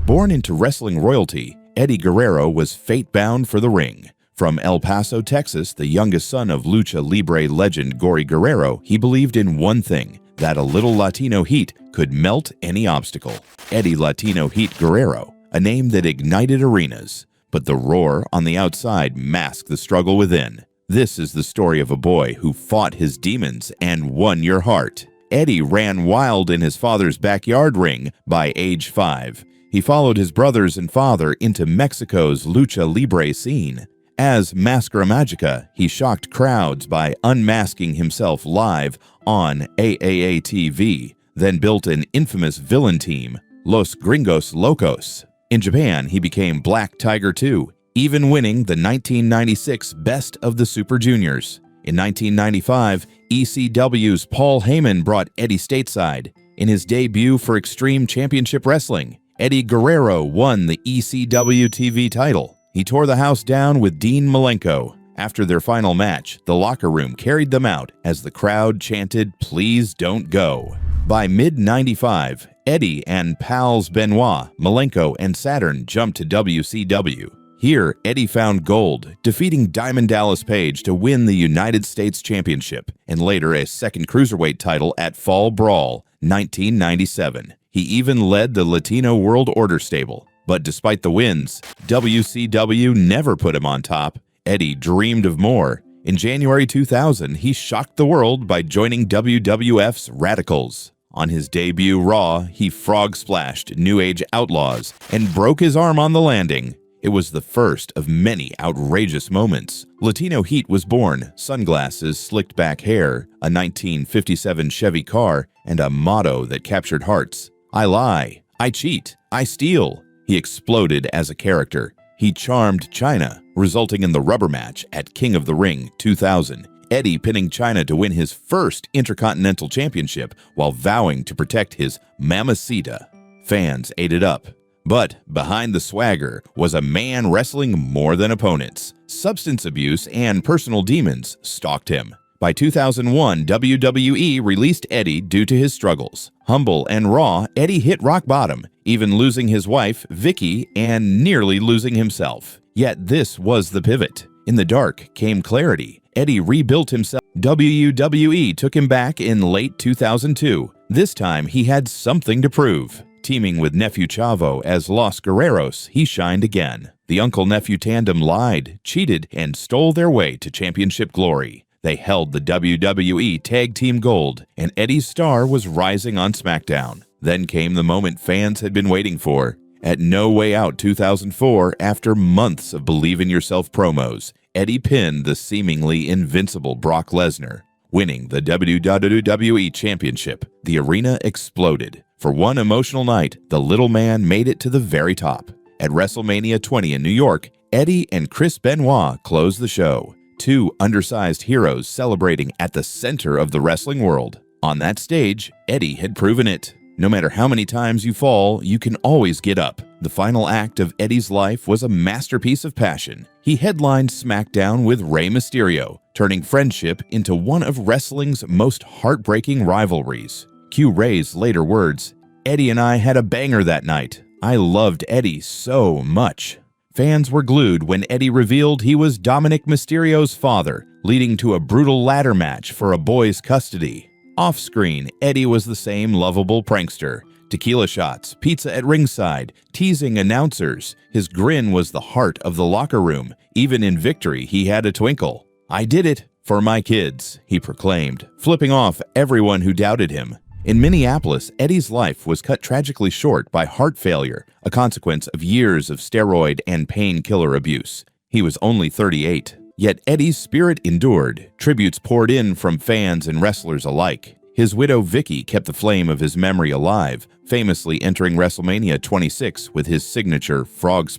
Born into wrestling royalty, Eddie Guerrero was fate-bound for the ring. From El Paso, Texas, the youngest son of lucha libre legend Gory Guerrero, he believed in one thing, that a little Latino heat could melt any obstacle. Eddie Latino Heat Guerrero, a name that ignited arenas. But the roar on the outside masked the struggle within. This is the story of a boy who fought his demons and won your heart. Eddie ran wild in his father's backyard ring by age 5. He followed his brothers and father into Mexico's lucha libre scene. As Mascara Magica, he shocked crowds by unmasking himself live on AAA TV, then built an infamous villain team, Los Gringos Locos. In Japan, he became Black Tiger 2, even winning the 1996 Best of the Super Juniors. In 1995, ECW's Paul Heyman brought Eddie stateside. In his debut for Extreme Championship Wrestling, Eddie Guerrero won the ECW TV title. He tore the house down with Dean Malenko. After their final match, the locker room carried them out as the crowd chanted, "Please don't go." By mid-95, Eddie and pals Benoit, Malenko, and Saturn jumped to WCW. Here, Eddie found gold, defeating Diamond Dallas Page to win the United States Championship, and later a second cruiserweight title at Fall Brawl, 1997. He even led the Latino World Order stable. But despite the wins, WCW never put him on top. Eddie dreamed of more. In January 2000, he shocked the world by joining WWF's Radicals. On his debut Raw, he frog-splashed New Age Outlaws and broke his arm on the landing. It was the first of many outrageous moments. Latino Heat was born, sunglasses, slicked back hair, a 1957 Chevy car, and a motto that captured hearts. I lie, I cheat, I steal. He exploded as a character. He charmed China, resulting in the rubber match at King of the Ring 2000. Eddie pinning China to win his first Intercontinental Championship while vowing to protect his mamacita. Fans ate it up. But behind the swagger was a man wrestling more than opponents. Substance abuse and personal demons stalked him. By 2001, WWE released Eddie due to his struggles. Humble and raw, Eddie hit rock bottom, even losing his wife, Vicky, and nearly losing himself. Yet this was the pivot. In the dark came clarity. Eddie rebuilt himself. WWE took him back in late 2002. This time, he had something to prove. Teaming with Nephew Chavo as Los Guerreros, he shined again. The uncle-nephew tandem lied, cheated, and stole their way to championship glory. They held the WWE Tag Team Gold, and Eddie's star was rising on SmackDown. Then came the moment fans had been waiting for. At No Way Out 2004, after months of Believe in Yourself promos, Eddie pinned the seemingly invincible Brock Lesnar. Winning the WWE Championship, the arena exploded. For one emotional night, the little man made it to the very top. At WrestleMania 20 in New York, Eddie and Chris Benoit closed the show. Two undersized heroes celebrating at the center of the wrestling world. On that stage, Eddie had proven it. No matter how many times you fall, you can always get up. The final act of Eddie's life was a masterpiece of passion. He headlined SmackDown with Rey Mysterio, turning friendship into one of wrestling's most heartbreaking rivalries. Cue Rey's later words, "Eddie and I had a banger that night. I loved Eddie so much." Fans were glued when Eddie revealed he was Dominic Mysterio's father, leading to a brutal ladder match for a boy's custody. Off-screen, Eddie was the same lovable prankster. Tequila shots, pizza at ringside, teasing announcers. His grin was the heart of the locker room. Even in victory, he had a twinkle. "I did it for my kids," he proclaimed, flipping off everyone who doubted him. In Minneapolis, Eddie's life was cut tragically short by heart failure, a consequence of years of steroid and painkiller abuse. He was only 38. Yet Eddie's spirit endured. Tributes poured in from fans and wrestlers alike. His widow Vicky kept the flame of his memory alive, famously entering WrestleMania 26 with his signature Frogs.